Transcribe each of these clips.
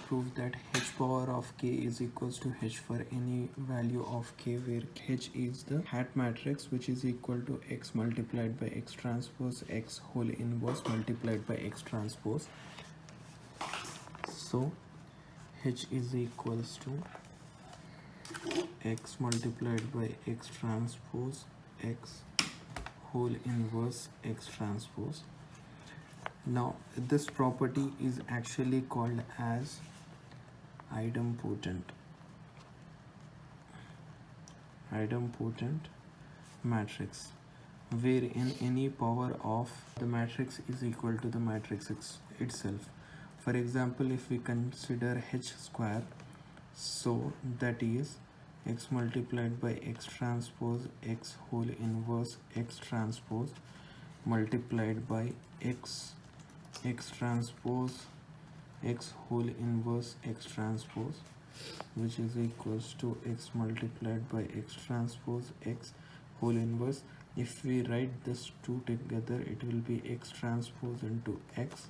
proved that h power of k is equals to h for any value of k, where h is the hat matrix, which is equal to x multiplied by x transpose x whole inverse multiplied by x transpose. So h is equals to x multiplied by x transpose x whole inverse x transpose. Now this property is actually called as idempotent matrix, wherein any power of the matrix is equal to the matrix itself. For example, if we consider h square, so that is x multiplied by x transpose x whole inverse x transpose multiplied by x transpose x whole inverse x transpose, which is equals to x multiplied by x transpose x whole inverse. If we write this two together, it will be x transpose into x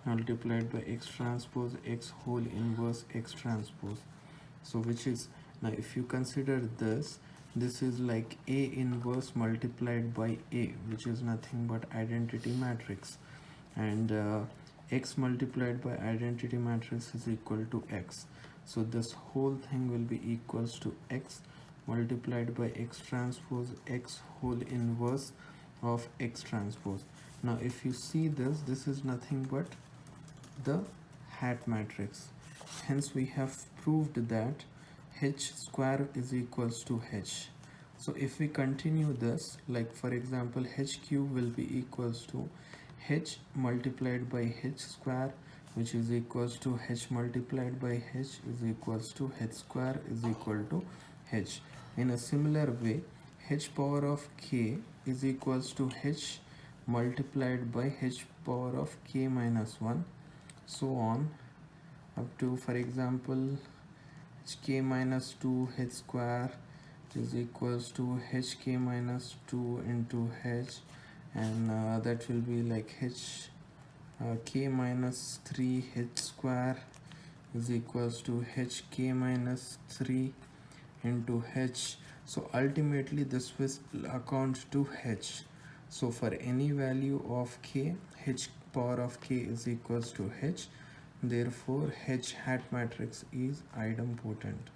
multiplied by x transpose x whole inverse x transpose. So which is, now if you consider this is like A inverse multiplied by A, which is nothing but identity matrix, and x multiplied by identity matrix is equal to x. So this whole thing will be equals to x multiplied by x transpose x whole inverse of x transpose. Now if you see this is nothing but the hat matrix. Hence we have proved that h square is equals to h. So if we continue this, like for example, h cube will be equals to h multiplied by h square, which is equals to h multiplied by h is equals to h square is equal to h. In a similar way, h power of k is equals to h multiplied by h power of k minus 1, so on up to, for example, hk minus 2 h square is equals to hk minus 2 into h, and that will be like k minus 3 h square is equals to hk minus 3 into h. So ultimately this will account to h. So for any value of k, h power of k is equals to h. Therefore h hat matrix is idempotent.